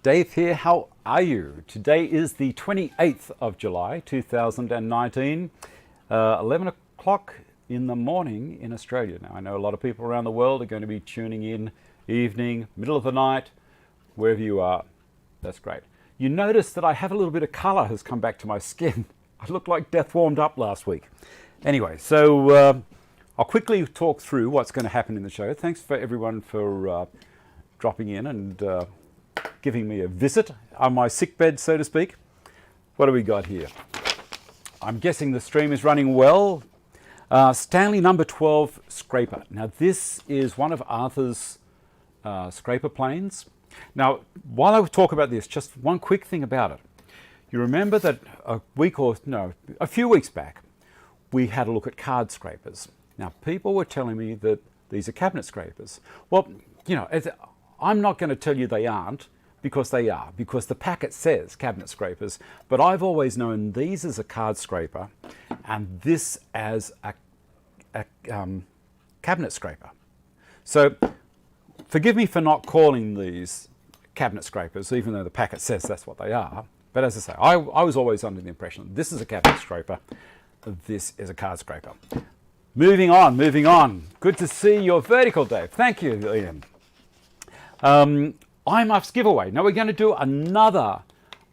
Dave here, how are you? Today is the 28th of July 2019, 11 o'clock in the morning in Australia. Now I know a lot of people around the world are going to be tuning in evening, middle of the night, wherever you are. That's great. You notice that I have a little bit of colour has come back to my skin. I looked like death warmed up last week. Anyway, so I'll quickly talk through what's going to happen in the show. Thanks for everyone for dropping in and giving me a visit on my sick bed, so to speak. What do we got here? I'm guessing the stream is running well. Stanley No. 12 scraper. Now this is one of Arthur's scraper planes. Now, while I talk about this, just one quick thing about it. You remember that a few weeks back, we had a look at card scrapers. Now, people were telling me that these are cabinet scrapers. Well, you know, I'm not going to tell you they aren't, because they are, because the packet says cabinet scrapers, but I've always known these as a card scraper and this as a cabinet scraper. So forgive me for not calling these cabinet scrapers, even though the packet says that's what they are. But as I say, I was always under the impression this is a cabinet scraper, this is a card scraper. Moving on. Good to see your vertical, Dave. Thank you, Ian. iMuffs giveaway. Now we're going to do another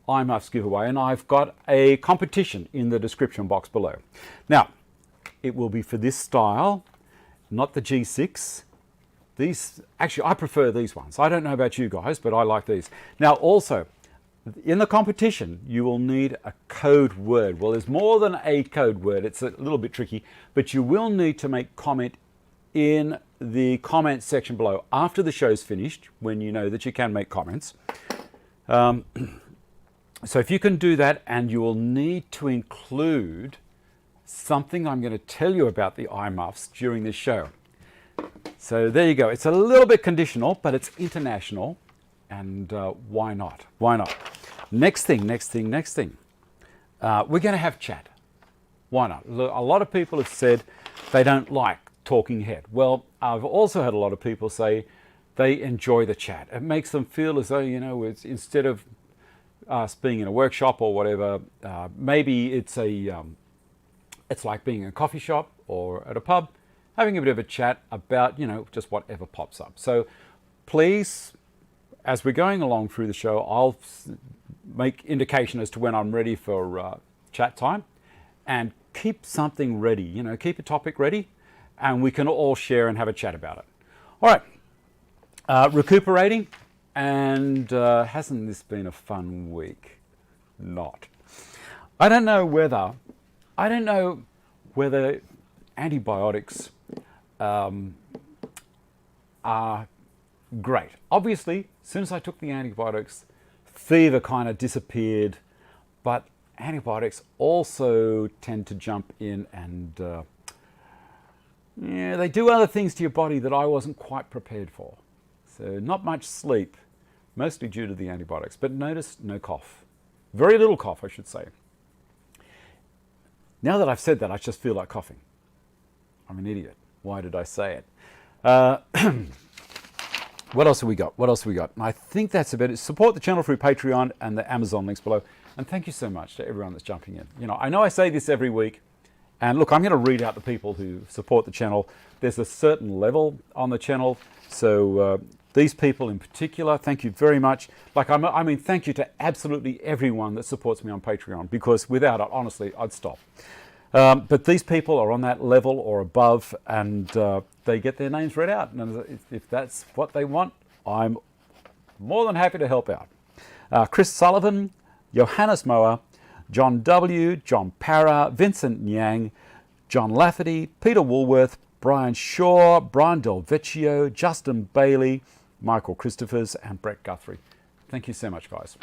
iMuffs giveaway, and I've got a competition in the description box below. Now, it will be for this style, not the G6. These, actually, I prefer these ones. I don't know about you guys, but I like these. Now, also, in the competition, you will need a code word. Well, there's more than a code word. It's a little bit tricky, but you will need to make comment in the comment section below after the show's finished, when you know that you can make comments. So if you can do that, and you will need to include something I'm going to tell you about the iMuffs during this show. So there you go. It's a little bit conditional, but it's international, and why not? Why not? Next thing. We're going to have chat. Why not? A lot of people have said they don't like talking head. Well, I've also had a lot of people say they enjoy the chat. It makes them feel as though, you know, it's, instead of us being in a workshop or whatever, maybe it's like being in a coffee shop or at a pub, having a bit of a chat about, you know, just whatever pops up. So please, as we're going along through the show, I'll make indication as to when I'm ready for chat time, and keep something ready, you know, keep a topic ready, and we can all share and have a chat about it. All right, recuperating, and hasn't this been a fun week? Not. I don't know whether antibiotics are great. Obviously, as soon as I took the antibiotics, fever kind of disappeared, but antibiotics also tend to jump in and yeah, they do other things to your body that I wasn't quite prepared for. So not much sleep, mostly due to the antibiotics, but notice no cough. Very little cough, I should say. Now that I've said that, I just feel like coughing. I'm an idiot. Why did I say it? What else have we got? And I think that's about it. Support the channel through Patreon and the Amazon links below. And thank you so much to everyone that's jumping in. You know I say this every week. And look, I'm going to read out the people who support the channel. There's a certain level on the channel. So these people in particular, thank you very much. Like, I mean, thank you to absolutely everyone that supports me on Patreon, because without it, honestly, I'd stop. But these people are on that level or above, and they get their names read out. And if that's what they want, I'm more than happy to help out. Chris Sullivan, Johannes Moa, John W., John Parra, Vincent Nyang, John Lafferty, Peter Woolworth, Brian Shaw, Brian Del Vecchio, Justin Bailey, Michael Christophers, and Brett Guthrie. Thank you so much, guys.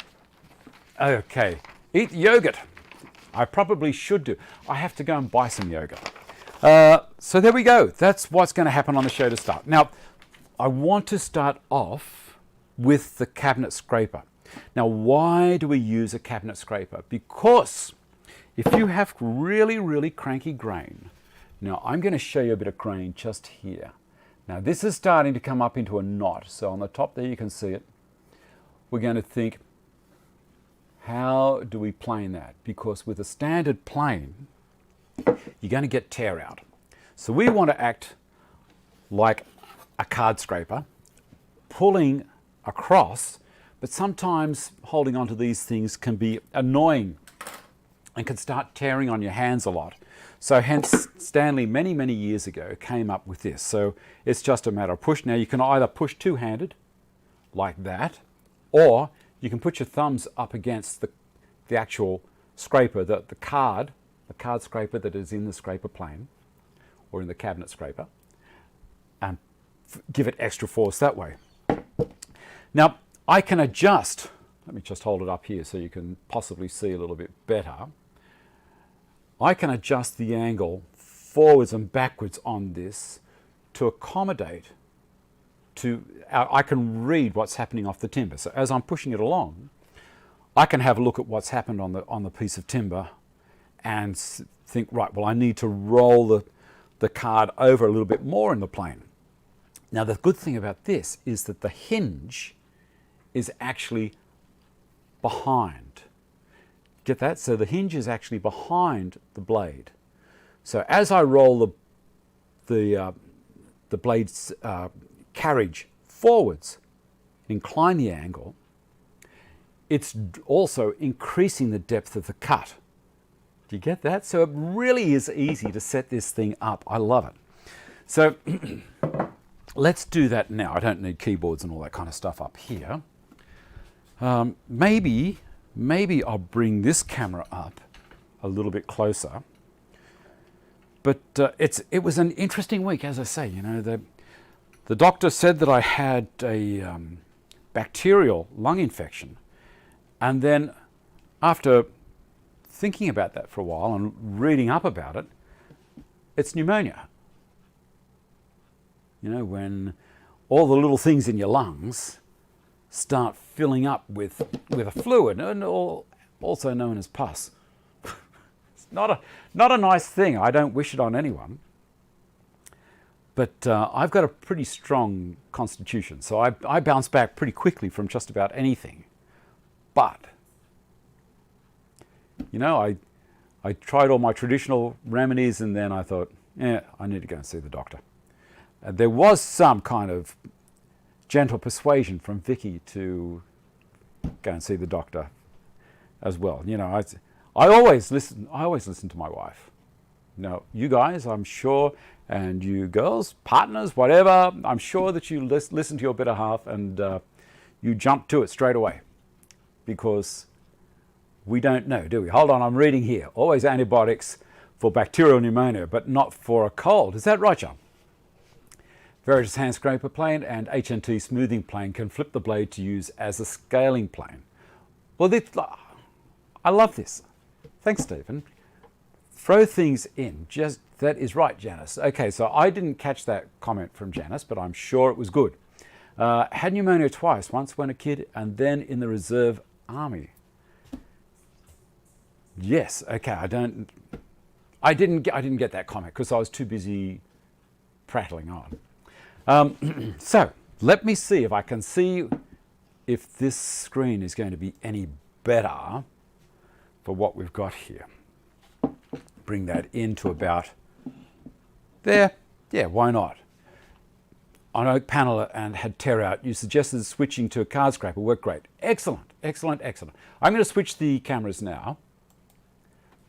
Okay, eat yogurt. I probably should do. I have to go and buy some yogurt. So there we go. That's what's going to happen on the show to start. Now, I want to start off with the cabinet scraper. Now, why do we use a cabinet scraper? Because if you have really, really cranky grain, now I'm going to show you a bit of grain just here. Now this is starting to come up into a knot. So on the top there you can see it. we're going to think, how do we plane that? Because with a standard plane, you're going to get tear out. So we want to act like a card scraper, pulling across, but sometimes holding onto these things can be annoying and can start tearing on your hands a lot. So hence Stanley many, many years ago came up with this. So it's just a matter of push. Now you can either push two-handed like that, or you can put your thumbs up against the actual scraper, the card scraper that is in the scraper plane or in the cabinet scraper, and give it extra force that way. Now I can adjust, let me just hold it up here so you can possibly see a little bit better. I can adjust the angle forwards and backwards on this to accommodate I can read what's happening off the timber. So as I'm pushing it along, I can have a look at what's happened on the piece of timber and think, right, well, I need to roll the card over a little bit more in the plane. Now the good thing about this is that the hinge is actually behind. Get that? So the hinge is actually behind the blade. So as I roll the blade's carriage forwards, incline the angle, it's also increasing the depth of the cut. Do you get that? So it really is easy to set this thing up. I love it. So let's do that now. I don't need keyboards and all that kind of stuff up here. Maybe I'll bring this camera up a little bit closer. But it was an interesting week, as I say. You know, the doctor said that I had a bacterial lung infection, and then after thinking about that for a while and reading up about it, it's pneumonia. You know, when all the little things in your lungs start filling up with a fluid, and also known as pus. It's not a nice thing. I don't wish it on anyone. But I've got a pretty strong constitution, so I bounce back pretty quickly from just about anything. But, you know, I tried all my traditional remedies, and then I thought, I need to go and see the doctor. There was some kind of gentle persuasion from Vicky to go and see the doctor as well. You know, I always listen to my wife. Now, you guys, I'm sure, and you girls, partners, whatever, I'm sure that you listen to your better half and you jump to it straight away, because we don't know, do we? Hold on, I'm reading here. Always antibiotics for bacterial pneumonia, but not for a cold. Is that right, John? Veritas hand scraper plane and HNT smoothing plane can flip the blade to use as a scaling plane. Well, I love this. Thanks, Stephen. Throw things in. That is right, Janice. Okay, so I didn't catch that comment from Janice, but I'm sure it was good. Had pneumonia twice, once when a kid and then in the reserve army. Yes, okay, I didn't get that comment because I was too busy prattling on. So let me see if I can see if this screen is going to be any better for what we've got here. Bring that into about there. Yeah, why not? On oak panel and had tear out. You suggested switching to a card scraper. Worked great. Excellent, excellent, excellent. I'm going to switch the cameras now.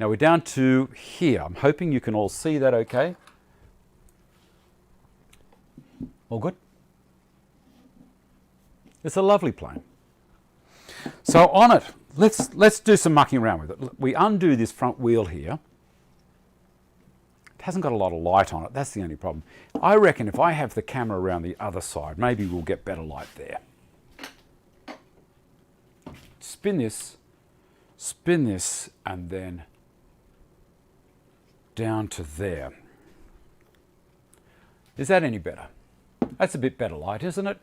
Now we're down to here. I'm hoping you can all see that okay. All good? It's a lovely plane. So on it, let's do some mucking around with it. We undo this front wheel here. It hasn't got a lot of light on it. That's the only problem. I reckon if I have the camera around the other side, maybe we'll get better light there. Spin this, and then down to there. Is that any better? That's a bit better light, isn't it?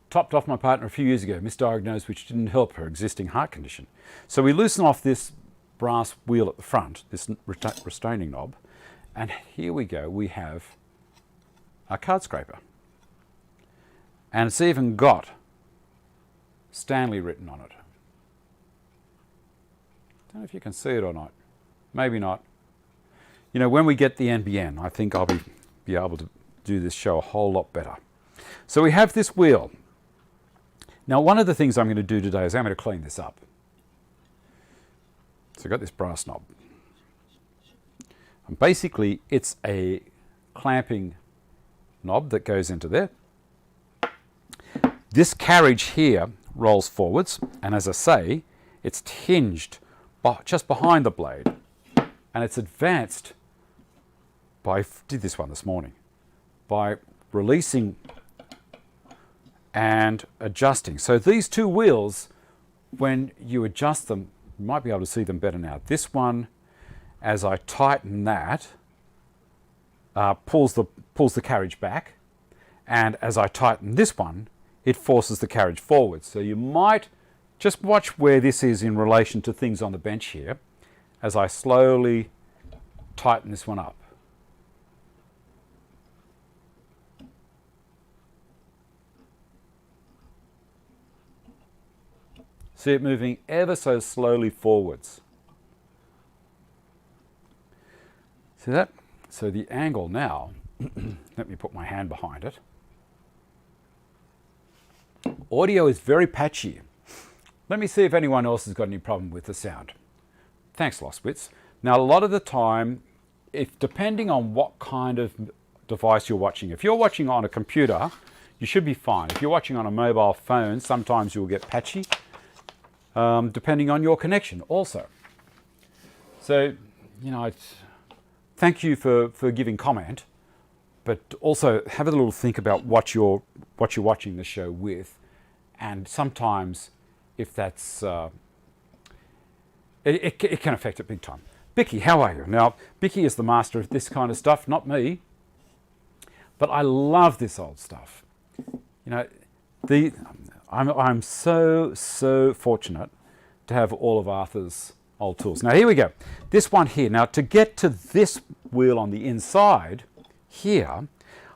Topped off my partner a few years ago, misdiagnosed, which didn't help her existing heart condition. So we loosen off this brass wheel at the front, this restraining knob, and here we go. We have a card scraper. And it's even got Stanley written on it. Don't know if you can see it or not. Maybe not. You know, when we get the NBN, I think I'll be able to do this show a whole lot better. So we have this wheel. Now, one of the things I'm going to do today is I'm going to clean this up. So I've got this brass knob. And basically, it's a clamping knob that goes into there. This carriage here rolls forwards, and as I say, it's hinged just behind the blade, and it's advanced by, did this one this morning, by releasing and adjusting. So these two wheels, when you adjust them, you might be able to see them better now. This one, as I tighten that, pulls the carriage back, and as I tighten this one, it forces the carriage forward. So you might just watch where this is in relation to things on the bench here, as I slowly tighten this one up. See it moving ever so slowly forwards. See that? So the angle now, let me put my hand behind it. Audio is very patchy. Let me see if anyone else has got any problem with the sound. Thanks, Lost Wits. Now, a lot of the time, depending on what kind of device you're watching, if you're watching on a computer, you should be fine. If you're watching on a mobile phone, sometimes you'll get patchy, depending on your connection also. So, you know, thank you for giving comment, but also have a little think about what you're watching the show with, and sometimes if that's it can affect it big time. Bicky, how are you? Now, Bicky is the master of this kind of stuff, not me, but I love this old stuff. You know, I'm so fortunate to have all of Arthur's old tools. Now here we go. This one here. Now to get to this wheel on the inside here,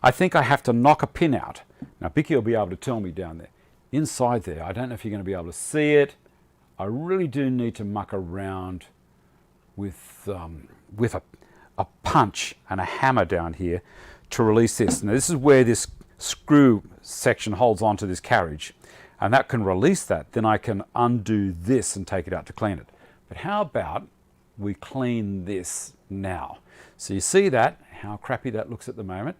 I think I have to knock a pin out. Now Bicky will be able to tell me down there. Inside there, I don't know if you're going to be able to see it. I really do need to muck around with a punch and a hammer down here to release this. Now this is where this screw section holds onto this carriage, and that can release that. Then I can undo this and take it out to clean it. But how about we clean this now? So you see that, how crappy that looks at the moment?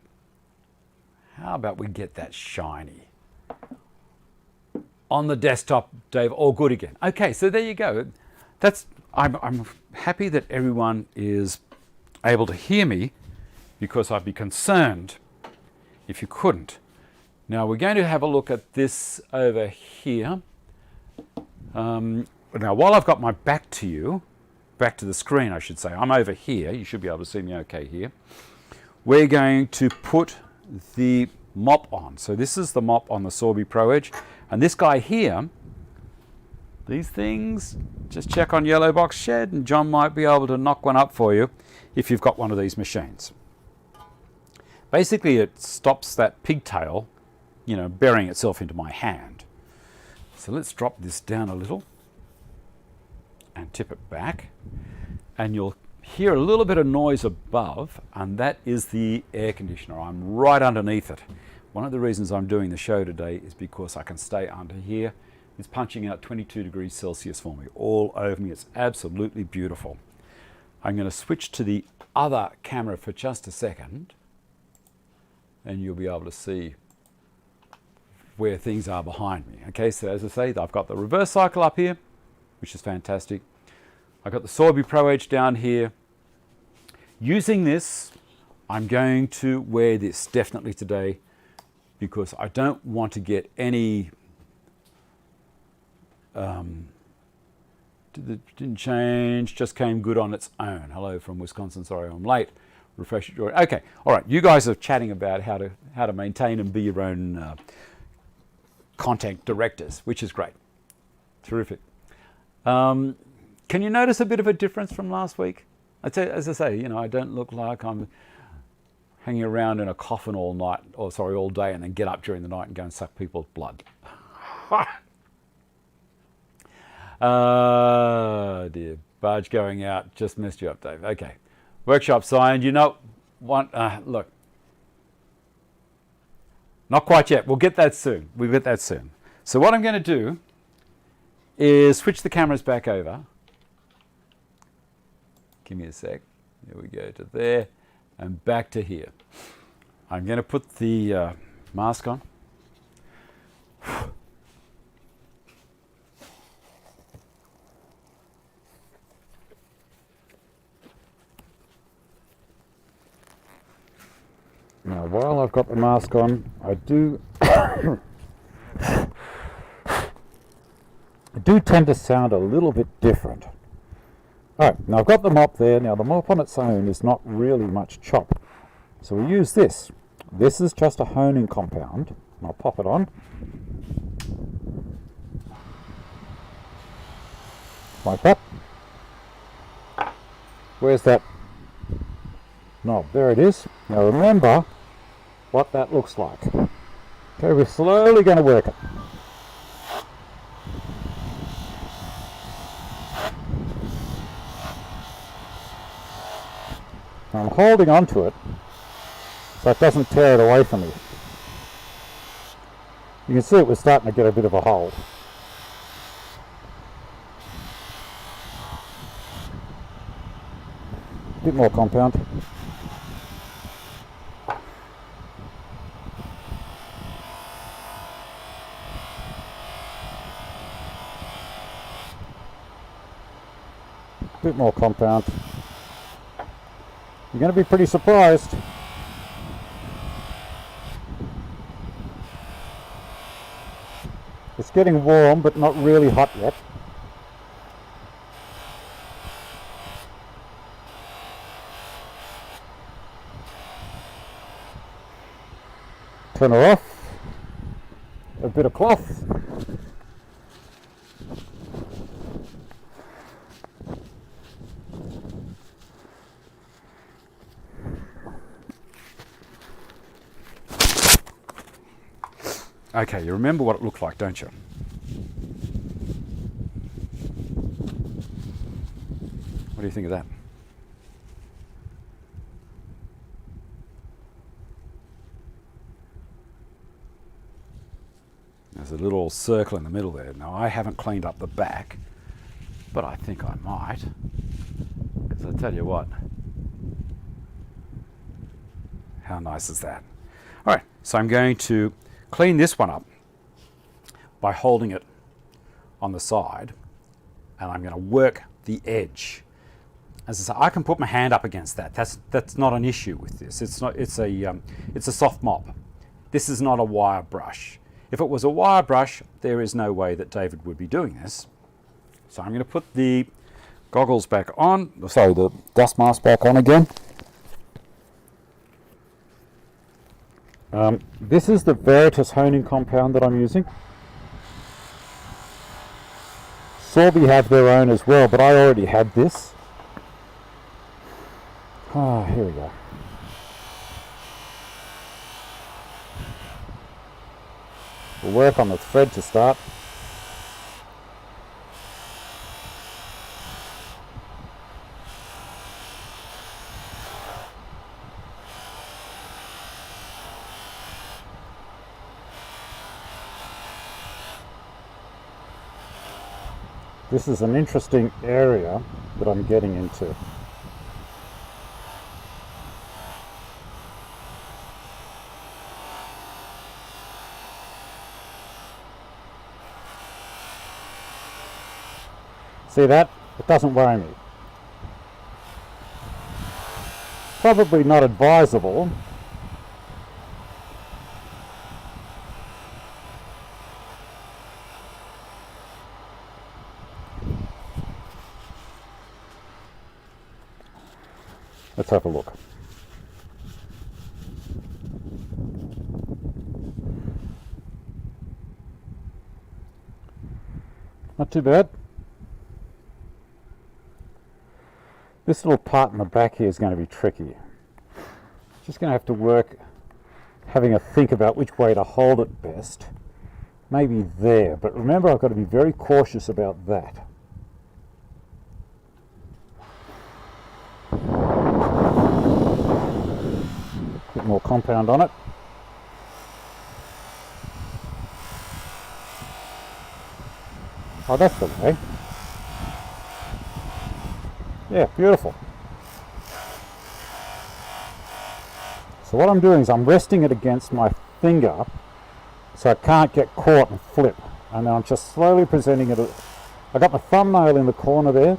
How about we get that shiny? On the desktop, Dave, all good again. Okay, so there you go. I'm happy that everyone is able to hear me, because I'd be concerned if you couldn't. Now we're going to have a look at this over here. Now while I've got my back to you, back to the screen I should say, I'm over here, you should be able to see me okay here. We're going to put the mop on. So this is the mop on the Sorby Pro Edge, and this guy here, these things, just check on Yellow Box Shed and John might be able to knock one up for you if you've got one of these machines. Basically it stops that pigtail, you know, burying itself into my hand. So let's drop this down a little and tip it back, and you'll hear a little bit of noise above, and that is the air conditioner. I'm right underneath it. One of the reasons I'm doing the show today is because I can stay under here. It's punching out 22 degrees Celsius for me, all over me. It's absolutely beautiful. I'm going to switch to the other camera for just a second, and you'll be able to see where things are behind me. Okay, so as I say, I've got the reverse cycle up here, which is fantastic. I've got the Sorby Pro Edge down here. Using this, I'm going to wear this definitely today, because I don't want to get any didn't change, just came good on its own. Hello from Wisconsin, sorry I'm late. Refresh your, okay, all right, you guys are chatting about how to maintain and be your own content directors, which is great. Terrific. Can you notice a bit of a difference from last week? As I say, you know, I don't look like I'm hanging around in a coffin all night, or sorry, all day, and then get up during the night and go and suck people's blood. Dear. Barge going out. Just messed you up, Dave. Okay. Workshop signed. You know what? Look. Not quite yet. We'll get that soon. We'll get that soon. So what I'm going to do is switch the cameras back over. Give me a sec. There we go to there and back to here. I'm going to put the mask on. Now, while I've got the mask on, I do tend to sound a little bit different. Alright, now I've got the mop there. Now the mop on its own is not really much chop. So we use this. This is just a honing compound. I'll pop it on. Like that. Where's that knob? There it is. Now remember what that looks like. Okay, we're slowly going to work it. I'm holding on to it so it doesn't tear it away from me. You can see it was starting to get a bit of a hold. A bit more compound. A bit more compound. You're going to be pretty surprised. It's getting warm, but not really hot yet. Turn her off. A bit of cloth. Okay, you remember what it looked like, don't you? What do you think of that? There's a little circle in the middle there. Now, I haven't cleaned up the back, but I think I might. Because I tell you what, how nice is that? All right, so I'm going to clean this one up by holding it on the side, and I'm going to work the edge. As I say, I can put my hand up against that. That's not an issue with this. It's not. It's a soft mop. This is not a wire brush. If it was a wire brush, there is no way that David would be doing this. So I'm going to put the goggles back on. Sorry, the dust mask back on again. This is the Veritas honing compound that I'm using. Sorby have their own as well, but I already had this. Here we go. We'll work on the thread to start. This is an interesting area that I'm getting into. See that? It doesn't worry me. Probably not advisable. Let's have a look. Not too bad. This little part in the back here is going to be tricky. Just going to have to work having a think about which way to hold it best. maybe there, but remember I've got to be very cautious about that. Bit more compound on it. Oh, that's the way. Yeah, beautiful. So what I'm doing is I'm resting it against my finger so I can't get caught and flip. And then I'm just slowly presenting it. I got my thumbnail in the corner there.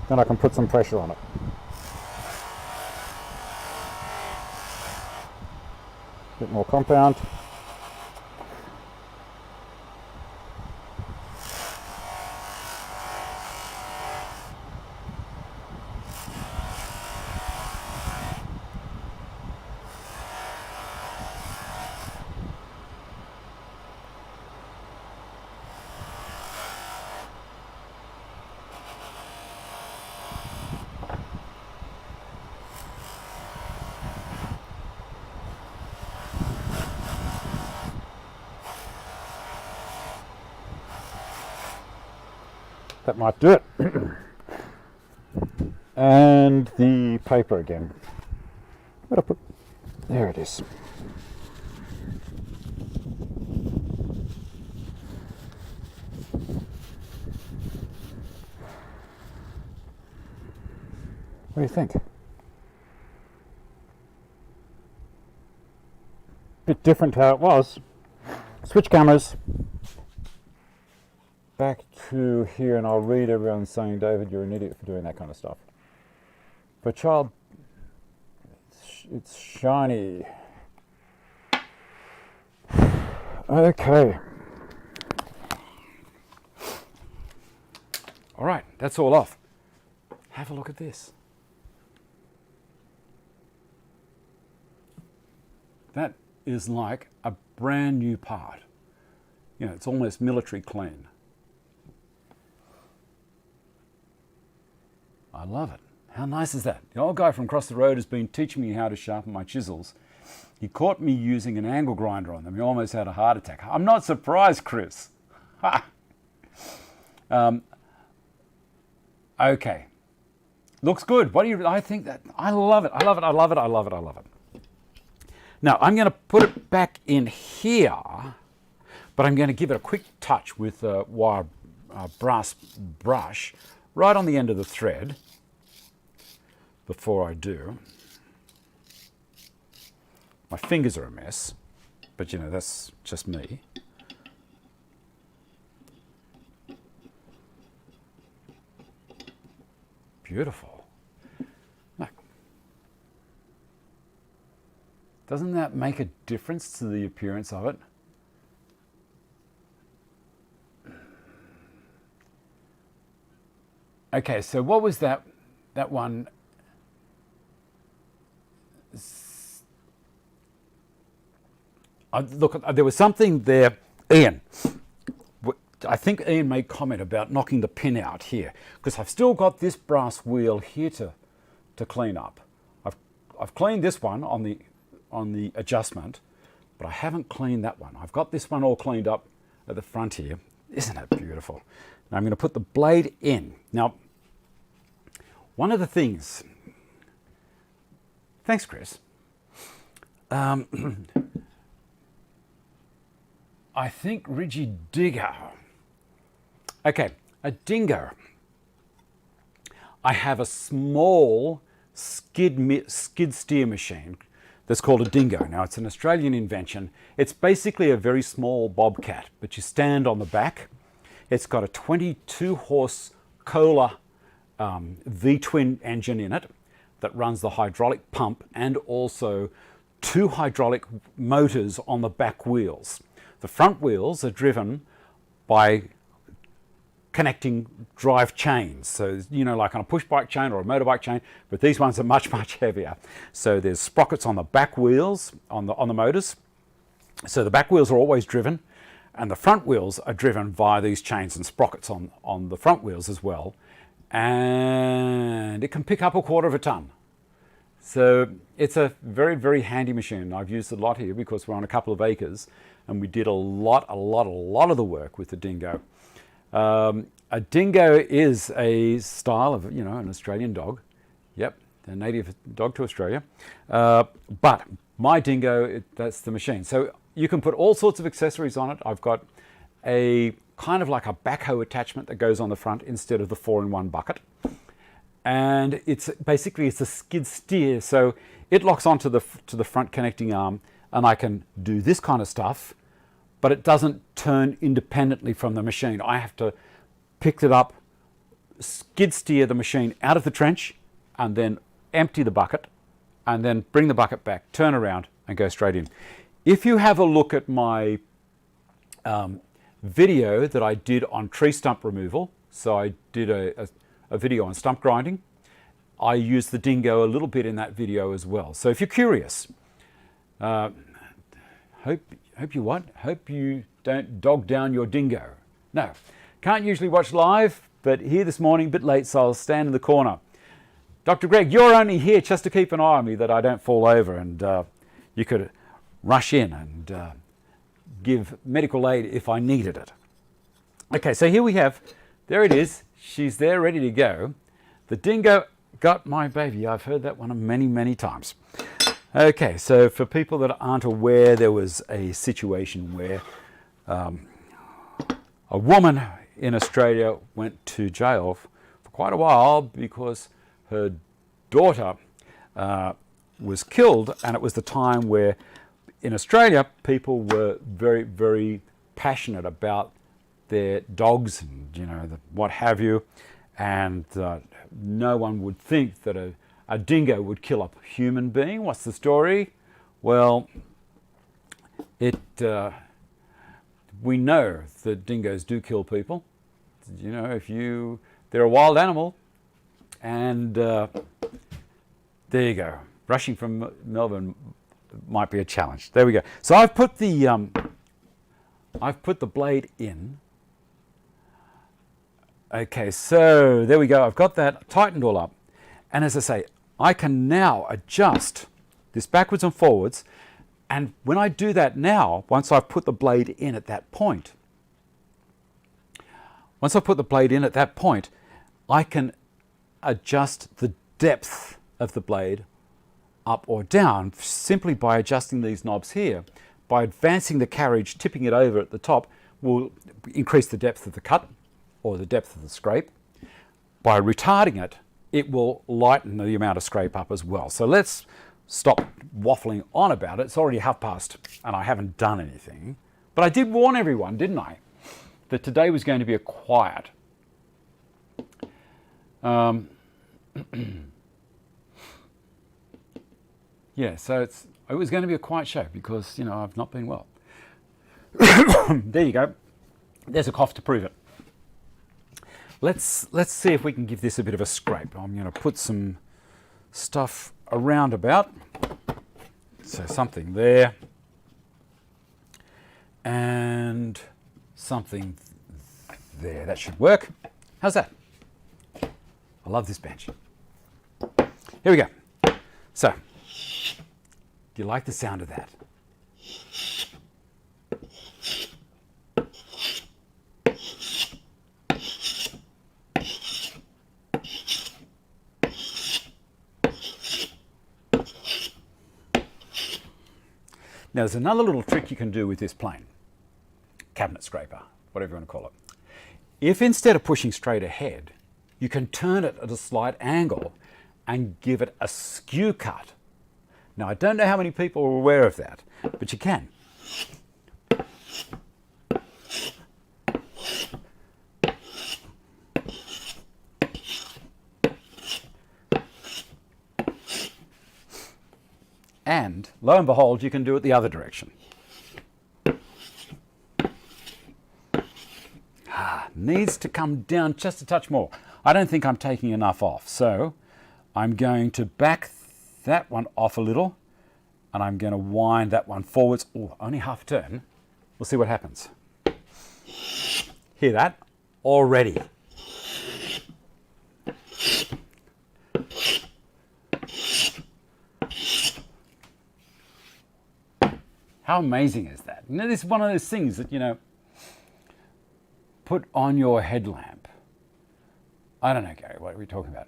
Then I can put some pressure on it. Bit more compound. That might do it. And the paper again. Where'd I put? There it is. What do you think? Bit different how it was. Switch cameras. Back to here, and I'll read everyone saying, David, you're an idiot for doing that kind of stuff. For a child, it's shiny. Okay. All right, that's all off. Have a look at this. That is like a brand new part. You know, it's almost military clean. I love it. How nice is that? The old guy from across the road has been teaching me how to sharpen my chisels. He caught me using an angle grinder on them. He almost had a heart attack. I'm not surprised, Chris. Okay. Looks good. What do you, I think that, I love it. I love it. I love it. I love it. I love it. Now, I'm going to put it back in here, but I'm going to give it a quick touch with a wire brass brush right on the end of the thread before I do. My fingers are a mess, but you know, that's just me. Beautiful. Look. Doesn't that make a difference to the appearance of it? Okay, so what was that one? Look, there was something there, Ian. I think Ian made comment about knocking the pin out here, because I've still got this brass wheel here to clean up. I've cleaned this one on the adjustment, but I haven't cleaned that one. I've got this one all cleaned up at the front here. Isn't it beautiful? Now I'm going to put the blade in. Now, one of the things, thanks Chris, I think Ridgy Digger, okay, a dingo. I have a small skid steer machine that's called a dingo. Now it's an Australian invention. It's basically a very small bobcat, but you stand on the back. It's got a 22 horse Kohler V-twin engine in it that runs the hydraulic pump, and also 2 hydraulic motors on the back wheels. The front wheels are driven by connecting drive chains. So, you know, like on a push bike chain or a motorbike chain, but these ones are much, much heavier. So there's sprockets on the back wheels, on the motors. So the back wheels are always driven, and the front wheels are driven via these chains and sprockets on the front wheels as well. And it can pick up 1/4 of a ton. So it's a very, very handy machine. I've used it a lot here because we're on a couple of acres and we did a lot of the work with the dingo. A dingo is a style of, an Australian dog. Yep, a native dog to Australia. But my dingo, that's the machine. So you can put all sorts of accessories on it. I've got a kind of like a backhoe attachment that goes on the front instead of the 4-in-1 bucket. And it's basically a skid steer, so it locks onto the front connecting arm, and I can do this kind of stuff, but it doesn't turn independently from the machine. I have to pick it up, skid steer the machine out of the trench, and then empty the bucket, and then bring the bucket back, turn around, and go straight in. If you have a look at my video that I did on tree stump removal, so I did a video on stump grinding. I used the dingo a little bit in that video as well. So if you're curious, hope you don't dog down your dingo. No, can't usually watch live, but here this morning, a bit late, so I'll stand in the corner. Dr. Greg, you're only here just to keep an eye on me that I don't fall over, and you could rush in and give medical aid if I needed it. Okay, so here we have, there it is. She's there ready to go. The dingo got my baby. I've heard that one many, many times. Okay, so for people that aren't aware, there was a situation where a woman in Australia went to jail for quite a while because her daughter was killed, and it was the time where in Australia people were very, very passionate about their dogs and what have you, and no one would think that a dingo would kill a human being. What's the story? Well, we know that dingoes do kill people. They're a wild animal, and there you go. Rushing from Melbourne might be a challenge. There we go. So I've put the blade in. Okay, so there we go. I've got that tightened all up. And as I say, I can now adjust this backwards and forwards. And when I do that now, once I've put the blade in at that point, I can adjust the depth of the blade up or down simply by adjusting these knobs here. By advancing the carriage, tipping it over at the top will increase the depth of the cut or the depth of the scrape. By retarding it, it will lighten the amount of scrape up as well. So let's stop waffling on about it. It's already past and I haven't done anything. But I did warn everyone, didn't I, that today was going to be a quiet. Yeah, so it was going to be a quiet show because, I've not been well. There you go. There's a cough to prove it. Let's see if we can give this a bit of a scrape. I'm going to put some stuff around about. So something there. And something there. That should work. How's that? I love this bench. Here we go. So, do you like the sound of that? Now there's another little trick you can do with this plane, cabinet scraper, whatever you want to call it. If instead of pushing straight ahead, you can turn it at a slight angle and give it a skew cut. Now I don't know how many people are aware of that, but you can. And lo and behold, you can do it the other direction. Needs to come down just a touch more. I don't think I'm taking enough off, so I'm going to back that one off a little, and I'm going to wind that one forwards. Oh, only half a turn. We'll see what happens. Hear that? Already. How amazing is that? You know, this is one of those things that, put on your headlamp. I don't know, Gary, what are we talking about?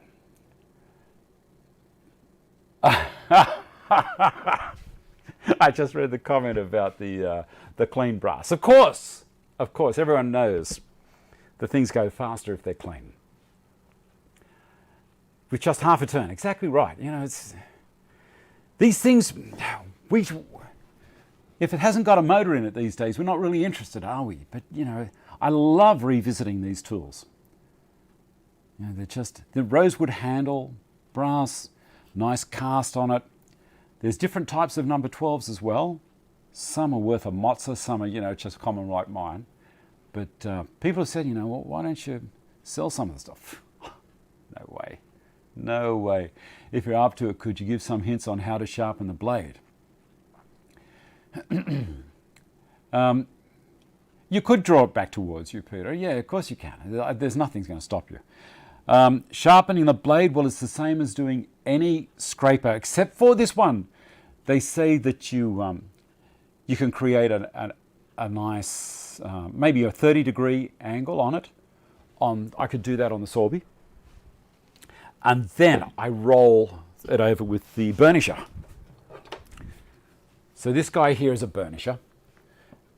I just read the comment about the clean brass. Of course, everyone knows that things go faster if they're clean. With just half a turn, exactly right. It's these things. If it hasn't got a motor in it these days, we're not really interested, are we? But I love revisiting these tools. They're just the rosewood handle, brass, nice cast on it. There's different types of number 12s as well. Some are worth a mozza, some are just common like mine. But people have said, well, why don't you sell some of the stuff? No way. If you're up to it, could you give some hints on how to sharpen the blade? You could draw it back towards you, Peter. Yeah, of course you can. There's nothing's going to stop you. Sharpening the blade, well, it's the same as doing any scraper, except for this one. They say that you can create a nice, maybe a 30-degree angle on it. I could do that on the Sorby. And then I roll it over with the burnisher. So this guy here is a burnisher.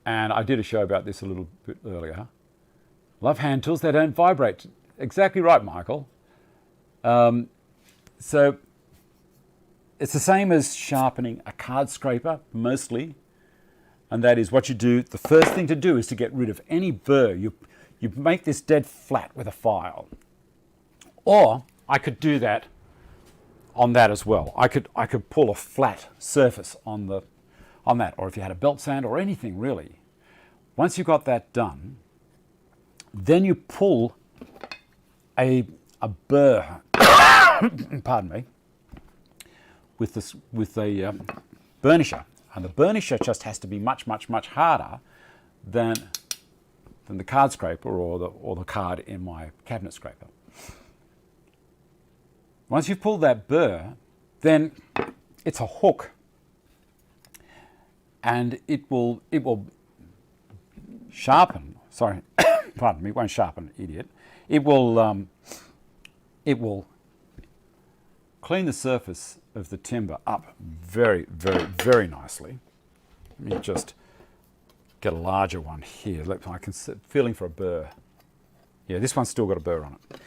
And I did a show about this a little bit earlier. Love hand tools, they don't vibrate. Exactly right, Michael. So it's the same as sharpening a card scraper, mostly. And that is what you do. The first thing to do is to get rid of any burr. You make this dead flat with a file. Or I could do that on that as well. I could pull a flat surface on that, or if you had a belt sand or anything really. Once you've got that done, then you pull a burr, pardon me, with a burnisher, and the burnisher just has to be much harder than the card scraper or the card in my cabinet scraper. Once you've pulled that burr, then it's a hook, and it will sharpen. Sorry, pardon me. It won't sharpen, idiot. It will clean the surface of the timber up very nicely. Let me just get a larger one here. Look, I can see, feeling for a burr. Yeah, this one's still got a burr on it.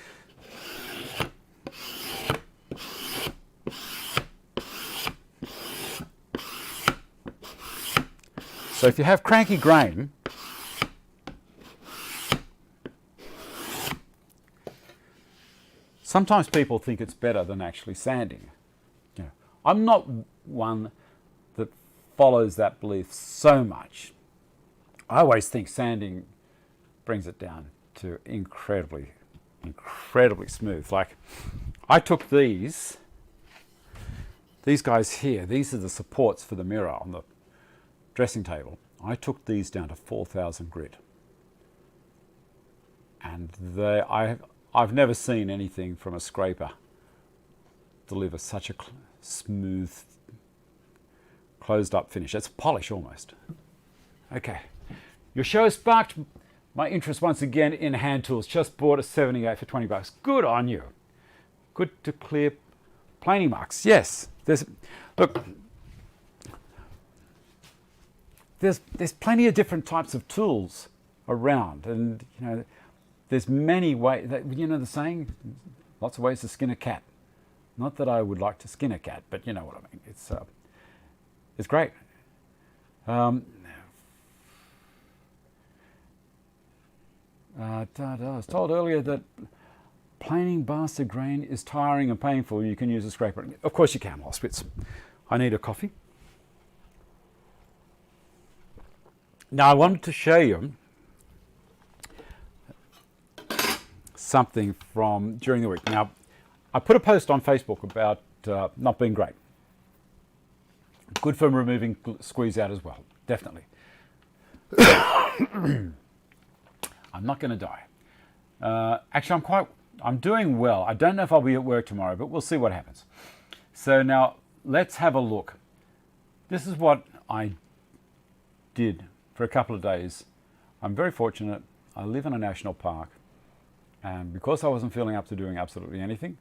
So if you have cranky grain, sometimes people think it's better than actually sanding. I'm not one that follows that belief so much. I always think sanding brings it down to incredibly smooth. Like, I took these guys here. These are the supports for the mirror on the dressing table. I took these down to 4,000 grit, and I've never seen anything from a scraper deliver such a smooth, closed up finish. It's polish almost. Okay, your show sparked my interest once again in hand tools. Just bought a 78 for $20. Good on you. Good to clear planing marks. Yes, look. There's plenty of different types of tools around, and there's many ways. The saying, lots of ways to skin a cat. Not that I would like to skin a cat, but you know what I mean. It's great. I was told earlier that planing bastard grain is tiring and painful. You can use a scraper. Of course you can, Lospitz. I need a coffee. Now I wanted to show you something from during the week. Now, I put a post on Facebook about not being great. Good for removing squeeze out as well, definitely. I'm not going to die. Actually, I'm doing well. I don't know if I'll be at work tomorrow, but we'll see what happens. So now let's have a look. This is what I did for a couple of days. I'm very fortunate. I live in a national park, and because I wasn't feeling up to doing absolutely anything,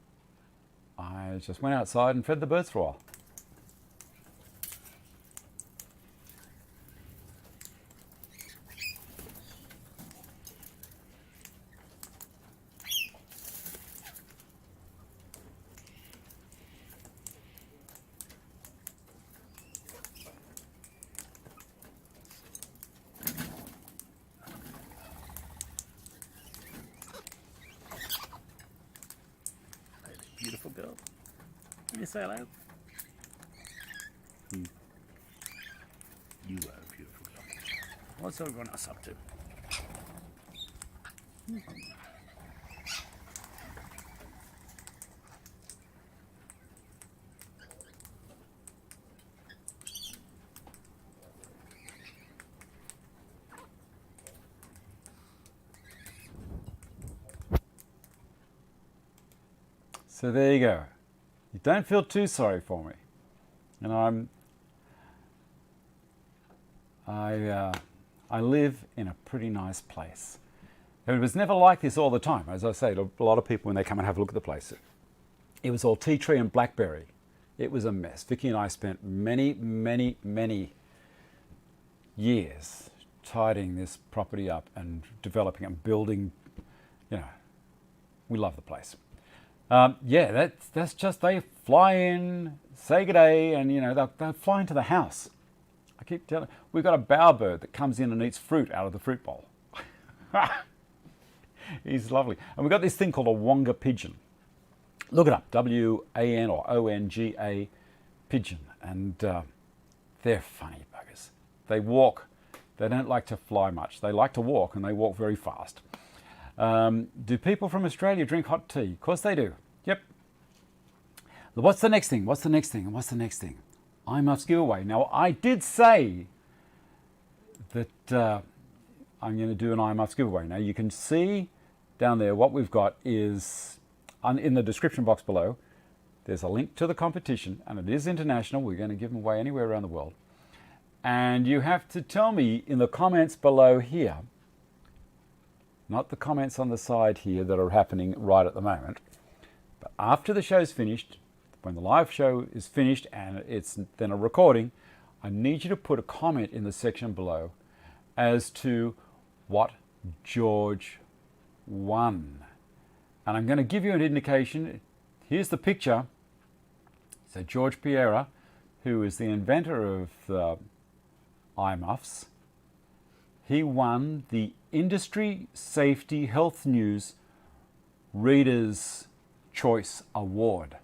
I just went outside and fed the birds for a while. Beautiful girl. Can you say hello? You are a beautiful girl. What's everyone else up to? So there you go. You don't feel too sorry for me. And I live in a pretty nice place. It was never like this all the time. As I say, a lot of people, when they come and have a look at the place, it was all tea tree and blackberry. It was a mess. Vicky and I spent many, many, many years tidying this property up and developing and building. You know, we love the place. Yeah, that's just, they fly in, say good day, and you know, they'll fly into the house. I keep telling, we've got a bowerbird that comes in and eats fruit out of the fruit bowl. He's lovely. And we've got this thing called a Wonga pigeon. Look it up, W-A-N or O-N-G-A pigeon. And they're funny buggers. They walk, they don't like to fly much. They like to walk, and they walk very fast. Do people from Australia drink hot tea? Of course they do. Yep. What's the next thing? What's the next thing? And what's the next thing? IMUF's giveaway. Now, I did say that I'm going to do an IMUF's giveaway. Now, you can see down there what we've got is in the description box below. There's a link to the competition, and it is international. We're going to give them away anywhere around the world. And you have to tell me in the comments below here, not the comments on the side here that are happening right at the moment, but after the show's finished, when the live show is finished and it's then a recording, I need you to put a comment in the section below as to what George won. And I'm going to give you an indication. Here's the picture. So George Piera, who is the inventor of the IMUFs, he won the Industry Safety Health News Reader's Choice Award.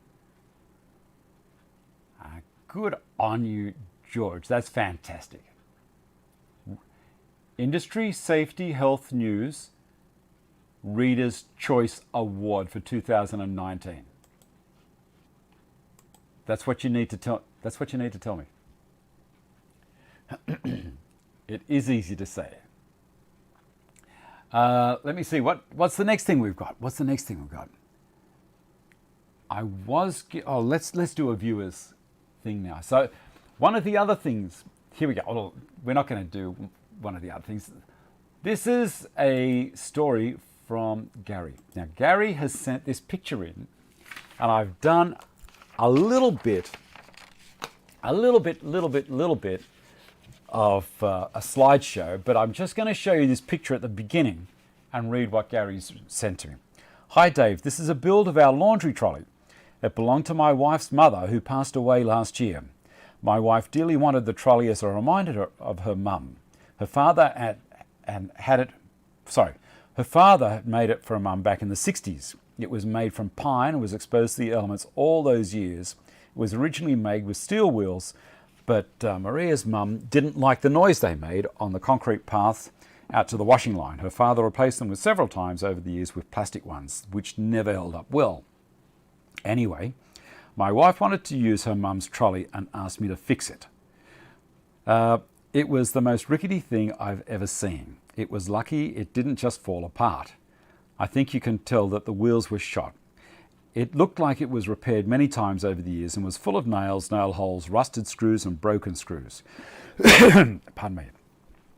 Good on you, George. That's fantastic. Industry Safety Health News Reader's Choice Award for 2019. That's what you need to tell. That's what you need to tell me. It is easy to say. Let me see. What's the next thing we've got? What's the next thing we've got? Let's do a viewers thing now. So one of the other things. Here we go. Oh, we're not going to do one of the other things. This is a story from Gary. Now Gary has sent this picture in, and I've done a little bit of a slideshow, but I'm just going to show you this picture at the beginning and read what Gary's sent to me. Hi Dave, this is a build of our laundry trolley. It belonged to my wife's mother, who passed away last year. My wife dearly wanted the trolley as a reminder of her mum. Her father had made it for her mum back in the 60s. It was made from pine and was exposed to the elements all those years. It was originally made with steel wheels, but Maria's mum didn't like the noise they made on the concrete path out to the washing line. Her father replaced them several times over the years with plastic ones, which never held up well. Anyway, my wife wanted to use her mum's trolley and asked me to fix it. It was the most rickety thing I've ever seen. It was lucky it didn't just fall apart. I think you can tell that the wheels were shot. It looked like it was repaired many times over the years and was full of nails, nail holes, rusted screws and broken screws. Pardon me.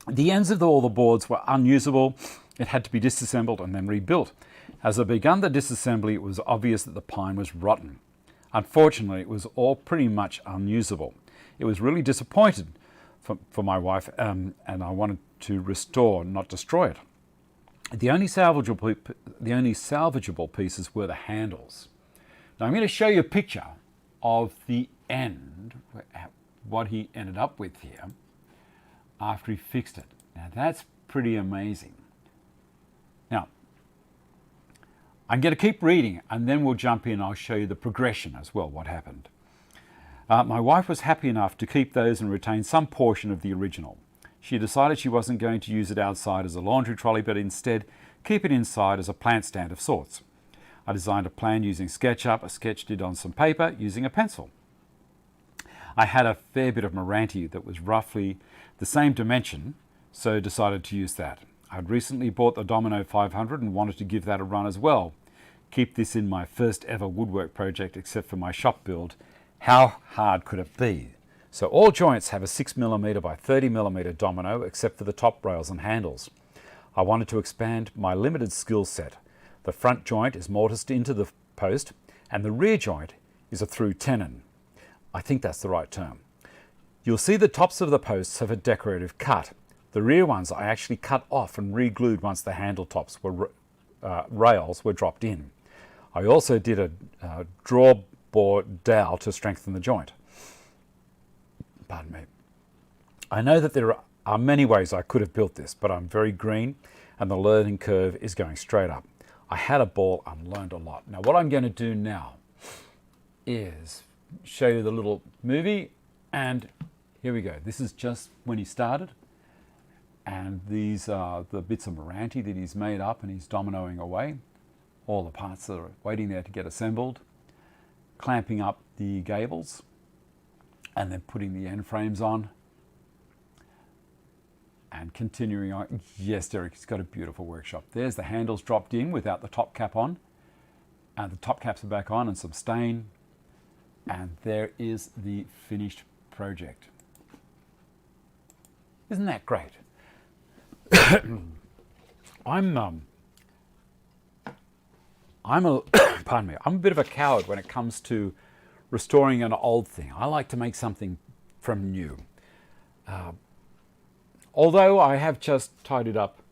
The ends of all the boards were unusable. It had to be disassembled and then rebuilt. As I began the disassembly, it was obvious that the pine was rotten. Unfortunately, it was all pretty much unusable. It was really disappointed for my wife, and I wanted to restore, not destroy it. The only salvageable pieces were the handles. Now I'm going to show you a picture of the end, what he ended up with here after he fixed it. Now that's pretty amazing. Now, I'm going to keep reading and then we'll jump in. I'll show you the progression as well, what happened. My wife was happy enough to keep those and retain some portion of the original. She decided she wasn't going to use it outside as a laundry trolley, but instead keep it inside as a plant stand of sorts. I designed a plan using SketchUp. I sketched it on some paper using a pencil. I had a fair bit of Meranti that was roughly the same dimension, so decided to use that. I'd recently bought the Domino 500 and wanted to give that a run as well. Keep this in my first ever woodwork project except for my shop build. How hard could it be? So all joints have a 6mm by 30mm domino except for the top rails and handles. I wanted to expand my limited skill set. The front joint is mortised into the post and the rear joint is a through tenon. I think that's the right term. You'll see the tops of the posts have a decorative cut. The rear ones I actually cut off and re-glued once the handle tops rails were dropped in. I also did a drawbar dowel to strengthen the joint. Pardon me. I know that there are many ways I could have built this, but I'm very green and the learning curve is going straight up. I had a ball and learned a lot. Now what I'm going to do now is show you the little movie, and here we go. This is just when he started, and these are the bits of Meranti that he's made up and he's dominoing away. All the parts that are waiting there to get assembled, clamping up the gables, and then putting the end frames on and continuing on. Yes, Derek, he's got a beautiful workshop. There's the handles dropped in without the top cap on, and the top caps are back on and some stain, and there is the finished project. Isn't that great? I'm a bit of a coward when it comes to restoring an old thing. I like to make something from new. Although I have just tidied up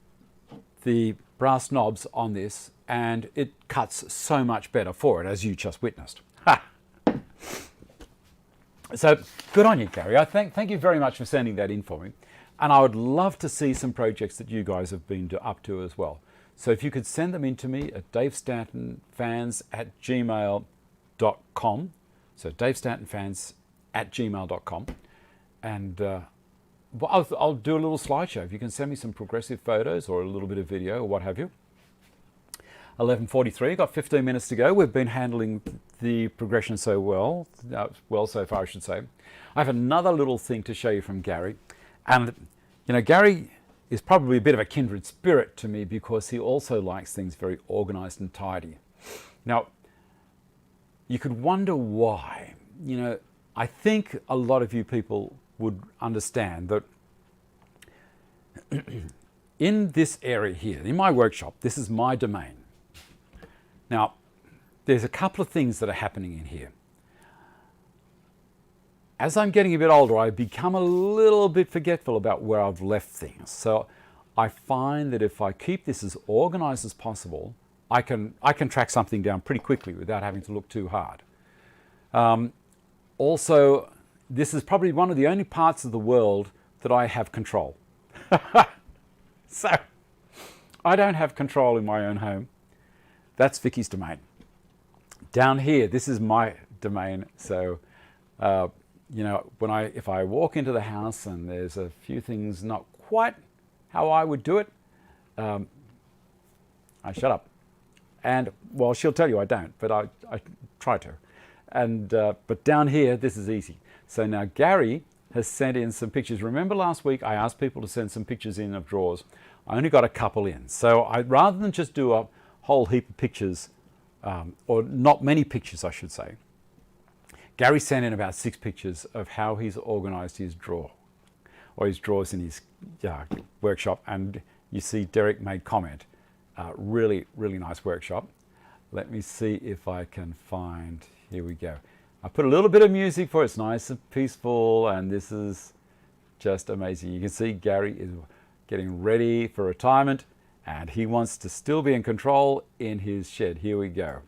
the brass knobs on this and it cuts so much better for it, as you just witnessed. Ha! So good on you, Gary. I thank you very much for sending that in for me. And I would love to see some projects that you guys have been up to as well. So if you could send them in to me at davestantonfans@gmail.com. So davestantonfans@gmail.com. And well, I'll do a little slideshow. If you can send me some progressive photos or a little bit of video or what have you. 11:43, got 15 minutes to go. We've been handling the progression so well so far I should say. I have another little thing to show you from Gary. And you know, Gary is probably a bit of a kindred spirit to me because he also likes things very organized and tidy. Now, you could wonder why. You know, I think a lot of you people would understand that in this area here, in my workshop, this is my domain. Now, there's a couple of things that are happening in here. As I'm getting a bit older, I become a little bit forgetful about where I've left things. So I find that if I keep this as organized as possible, I can track something down pretty quickly without having to look too hard. Also, this is probably one of the only parts of the world that I have control. So I don't have control in my own home. That's Vicky's domain. Down here, this is my domain. So, you know, if I walk into the house and there's a few things not quite how I would do it, I shut up. And, well, she'll tell you I don't, but I try to. And but down here, this is easy. So now Gary has sent in some pictures. Remember last week I asked people to send some pictures in of drawers. I only got a couple in. So rather than just do a whole heap of pictures, or not many pictures I should say, Gary sent in about 6 pictures of how he's organized his drawer. always draws in his workshop, and you see Derek made comment. Really, really nice workshop. Let me see if I can find, here we go. I put a little bit of music for it. It's nice and peaceful, and this is just amazing. You can see Gary is getting ready for retirement, and he wants to still be in control in his shed. Here we go.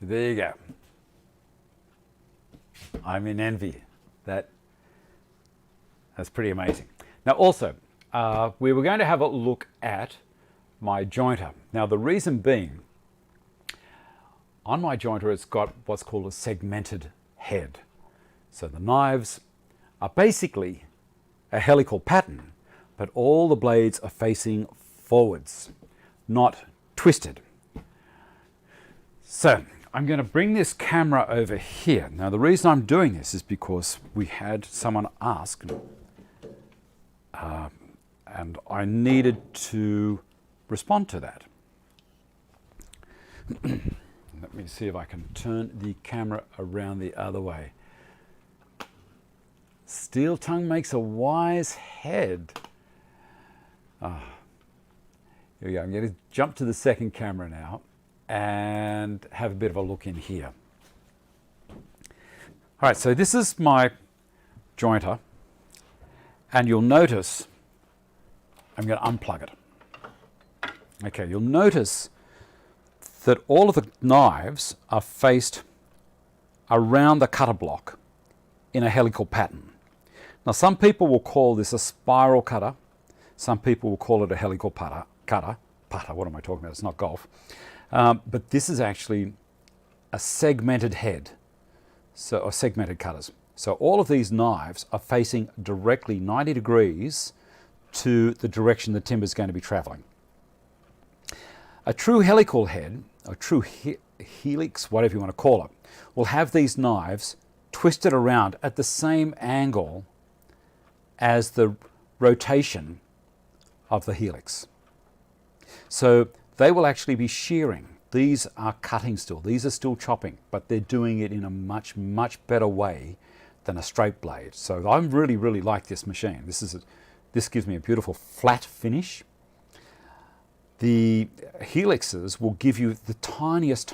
There you go. I'm in envy. That's pretty amazing. Now also, we were going to have a look at my jointer. Now the reason being, on my jointer it's got what's called a segmented head. So the knives are basically a helical pattern, but all the blades are facing forwards, not twisted. So I'm going to bring this camera over here. Now the reason I'm doing this is because we had someone ask, and I needed to respond to that. Let me see if I can turn the camera around the other way. Steel tongue makes a wise head. Here we go. I'm going to jump to the second camera now and have a bit of a look in here. All right, so this is my jointer, and you'll notice I'm going to unplug it. Okay, you'll notice that all of the knives are faced around the cutter block in a helical pattern. Now some people will call this a spiral cutter, some people will call it a helical putter, what am I talking about? It's not golf. But this is actually a segmented head, or segmented cutters. So all of these knives are facing directly 90 degrees to the direction the timber is going to be traveling. A true helical head, or true helix, whatever you want to call it, will have these knives twisted around at the same angle as the rotation of the helix. So they will actually be shearing. These are cutting still. These are still chopping, but they're doing it in a much, much better way than a straight blade. So I really, really like this machine. This gives me a beautiful flat finish. The helixes will give you the tiniest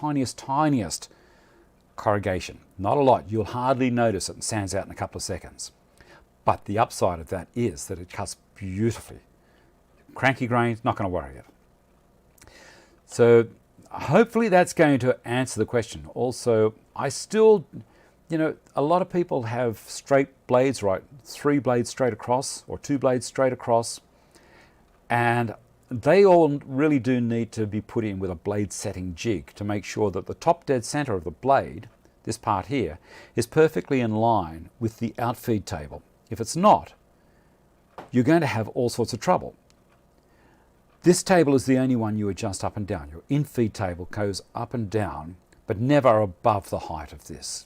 corrugation. Not a lot. You'll hardly notice it and sands out in a couple of seconds. But the upside of that is that it cuts beautifully. Cranky grains, not going to worry it. So hopefully that's going to answer the question. Also, I still, a lot of people have straight blades, right? 3 blades straight across or 2 blades straight across. And they all really do need to be put in with a blade setting jig to make sure that the top dead center of the blade, this part here, is perfectly in line with the outfeed table. If it's not, you're going to have all sorts of trouble. This table is the only one you adjust up and down. Your in-feed table goes up and down, but never above the height of this.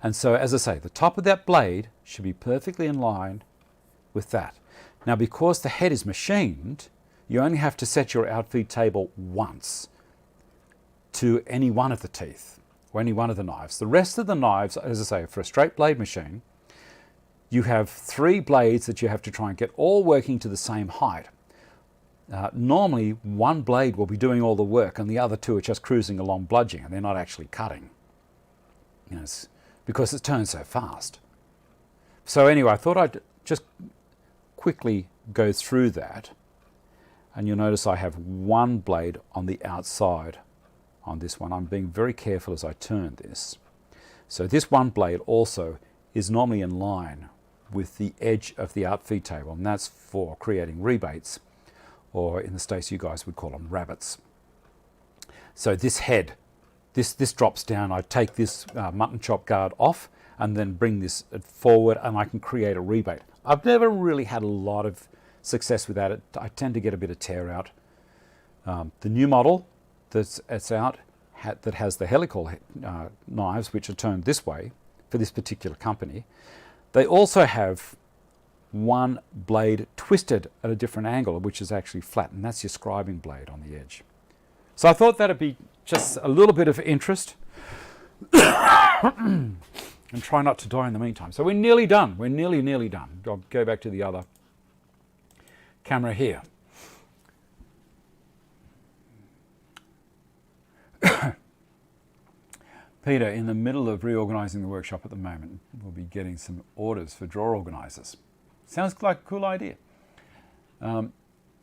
And so, as I say, the top of that blade should be perfectly in line with that. Now, because the head is machined, you only have to set your outfeed table once to any one of the teeth or any one of the knives. The rest of the knives, as I say, for a straight blade machine, you have 3 blades that you have to try and get all working to the same height. Normally, one blade will be doing all the work and the other 2 are just cruising along bludging and they're not actually cutting. It's because it turns so fast. So anyway, I thought I'd just quickly go through that, and you'll notice I have 1 blade on the outside on this one. I'm being very careful as I turn this. So this one blade also is normally in line with the edge of the out feed table, and that's for creating rebates, or in the States you guys would call them rabbits. So this head, this drops down. I take this mutton chop guard off and then bring this forward, and I can create a rebate. I've never really had a lot of success with that. I tend to get a bit of tear out. The new model that's out that has the helical knives, which are turned this way for this particular company, they also have one blade twisted at a different angle, which is actually flat, and that's your scribing blade on the edge. So I thought that'd be just a little bit of interest and try not to die in the meantime. So we're nearly done. We're nearly done. I'll go back to the other camera here. Peter, in the middle of reorganizing the workshop at the moment, we'll be getting some orders for drawer organizers. Sounds like a cool idea.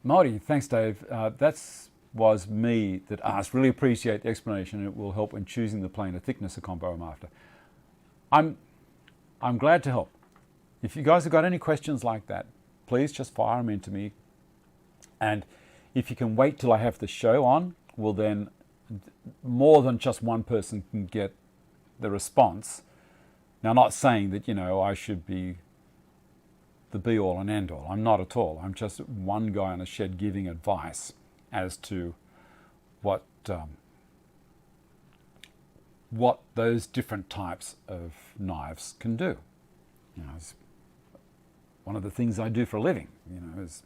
Marty, thanks Dave. That was me that asked. Really appreciate the explanation. It will help when choosing the plane of thickness of combo I'm after. I'm glad to help. If you guys have got any questions like that, please just fire them into me. And if you can wait till I have the show on, well then more than just one person can get the response. Now, not saying that, you know, I should be the be-all and end-all. I'm not at all. I'm just one guy in a shed giving advice as to what those different types of knives can do. You know, it's one of the things I do for a living, you know, is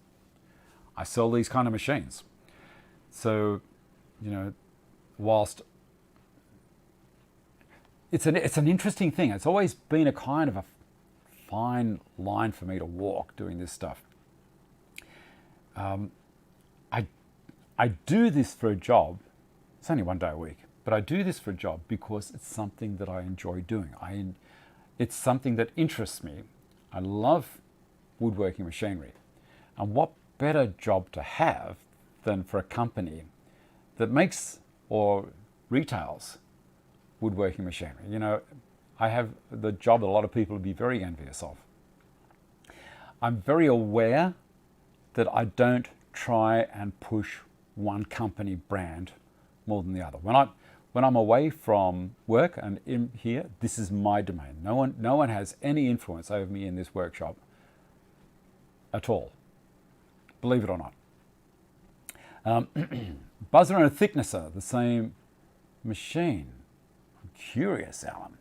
I sell these kind of machines. So, you know, whilst it's an interesting thing, it's always been a kind of a fine line for me to walk doing this stuff. I do this for a job. It's only one day a week, but I do this for a job because it's something that I enjoy doing. It's something that interests me. I love woodworking machinery, and what better job to have than for a company that makes or retails woodworking machinery. You know, I have the job that a lot of people would be very envious of. I'm very aware that I don't try and push one company brand more than the other. When I'm away from work and in here, this is my domain. No one has any influence over me in this workshop at all, believe it or not. Buzzer and a thicknesser, the same machine. I'm curious, Alan.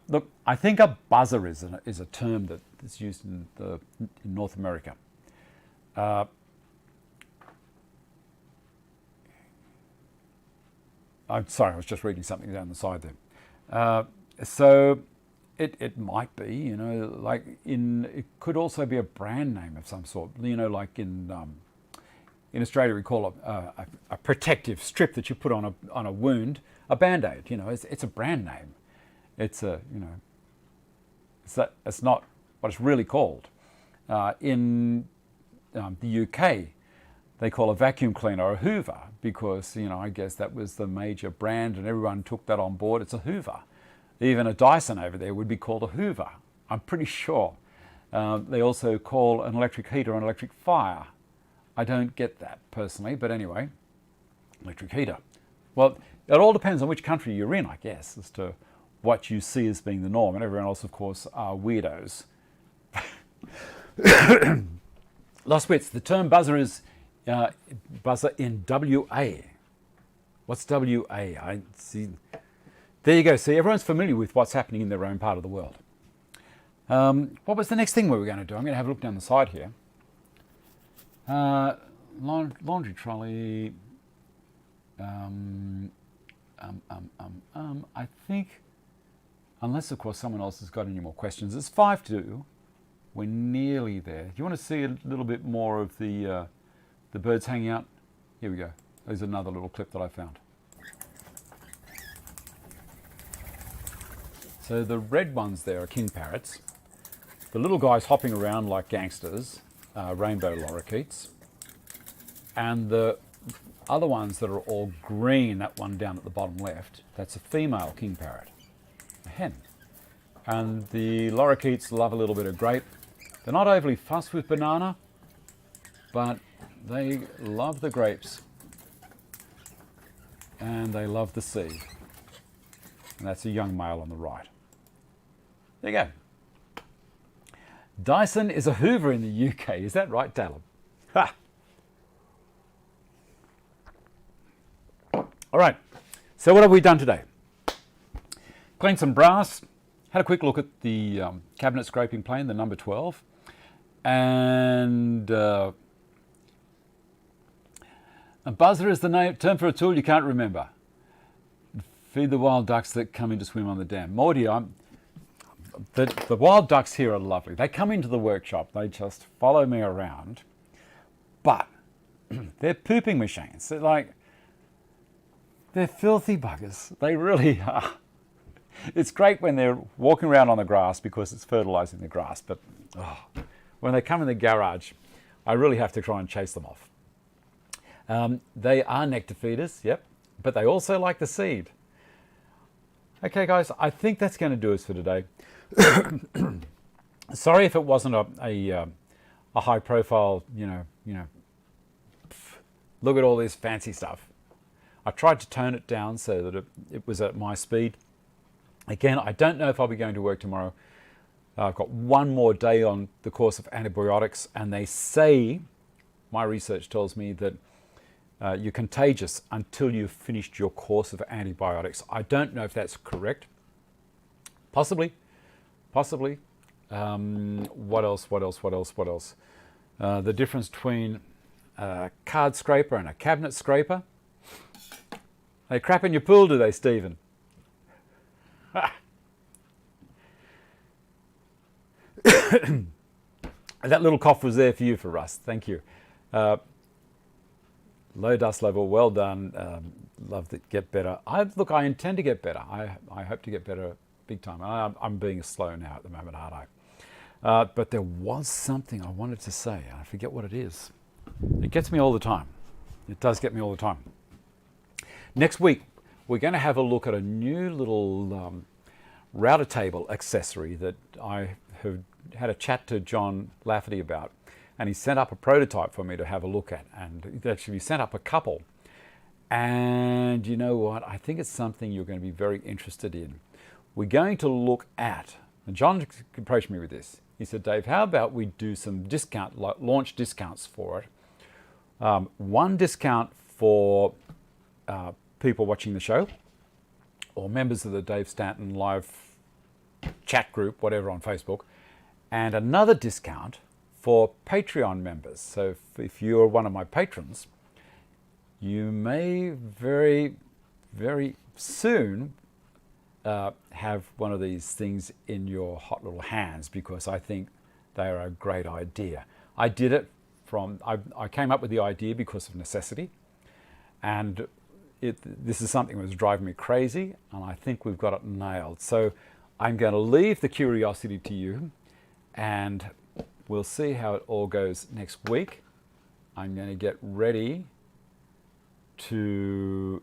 Look, I think a buzzer is a term that is used in North America. I'm sorry, I was just reading something down the side there. So it might be, you know, like it could also be a brand name of some sort. You know, like in Australia we call a protective strip that you put on a wound a Band-Aid. You know, it's a brand name. It's a, you know, it's not what it's really called. In the UK, they call a vacuum cleaner a Hoover because, you know, I guess that was the major brand and everyone took that on board. It's a Hoover. Even a Dyson over there would be called a Hoover, I'm pretty sure. They also call an electric heater an electric fire. I don't get that personally, but anyway, electric heater. Well, it all depends on which country you're in, I guess, as to what you see as being the norm, and everyone else, of course, are weirdos. Lost wits. The term buzzer is buzzer in WA. What's WA? I see. There you go. See, everyone's familiar with what's happening in their own part of the world. What was the next thing we were going to do? I'm going to have a look down the side here. Laundry trolley. I think, unless of course someone else has got any more questions, it's 5:02. We're nearly there. Do you want to see a little bit more of the birds hanging out? Here we go. There's another little clip that I found. So the red ones there are king parrots. The little guys hopping around like gangsters, rainbow lorikeets. And the other ones that are all green, that one down at the bottom left, that's a female king parrot, a hen. And the lorikeets love a little bit of grape. They're not overly fussed with banana, but they love the grapes. And they love the seed. And that's a young male on the right. There you go. Dyson is a Hoover in the UK. Is that right, Talib? Ha! All right. So what have we done today? Cleaned some brass. Had a quick look at the cabinet scraping plane, the number 12. And a buzzer is the term for a tool you can't remember. Feed the wild ducks that come in to swim on the dam. Morty, the wild ducks here are lovely. They come into the workshop. They just follow me around. But they're pooping machines. They're filthy buggers. They really are. It's great when they're walking around on the grass because it's fertilizing the grass. But when they come in the garage, I really have to try and chase them off. They are nectar feeders, yep. But they also like the seed. Okay, guys, I think that's going to do us for today. Sorry if it wasn't a high-profile, look at all this fancy stuff. I tried to tone it down so that it was at my speed. Again, I don't know if I'll be going to work tomorrow. I've got one more day on the course of antibiotics, and they say, my research tells me that you're contagious until you've finished your course of antibiotics. I don't know if that's correct. Possibly. What else? The difference between a card scraper and a cabinet scraper. They crap in your pool, do they, Stephen? That little cough was there for you, for Russ. Thank you. Low dust level, well done. Love to get better. I intend to get better. I hope to get better big time. I'm being slow now at the moment, aren't I? But there was something I wanted to say. I forget what it is. It gets me all the time. It does get me all the time. Next week, we're going to have a look at a new little router table accessory that I have had a chat to John Lafferty about. And he sent up a prototype for me to have a look at. And actually, he sent up a couple. And you know what? I think it's something you're going to be very interested in. We're going to look at, and John approached me with this. He said, Dave, how about we do some launch discounts for it? One discount for people watching the show or members of the Dave Stanton live chat group, whatever, on Facebook, and another discount for Patreon members. So if you're one of my patrons, you may very, very soon have one of these things in your hot little hands, because I think they are a great idea. I did it I came up with the idea because of necessity, and this is something that was driving me crazy, and I think we've got it nailed. So I'm going to leave the curiosity to you, and we'll see how it all goes next week. I'm going to get ready to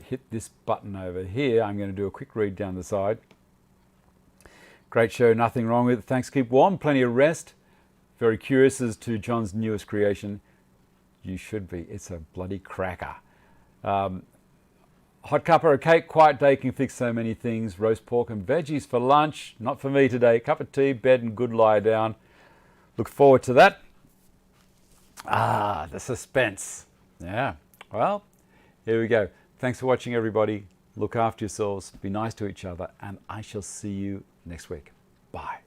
hit this button over here. I'm going to do a quick read down the side. Great show, nothing wrong with it. Thanks, keep warm, plenty of rest. Very curious as to John's newest creation. You should be. It's a bloody cracker. Hot cuppa of cake, quiet day can fix so many things. Roast pork and veggies for lunch. Not for me today. Cup of tea, bed and good lie down. Look forward to that. The suspense. Yeah, well, here we go. Thanks for watching, everybody. Look after yourselves. Be nice to each other. And I shall see you next week. Bye.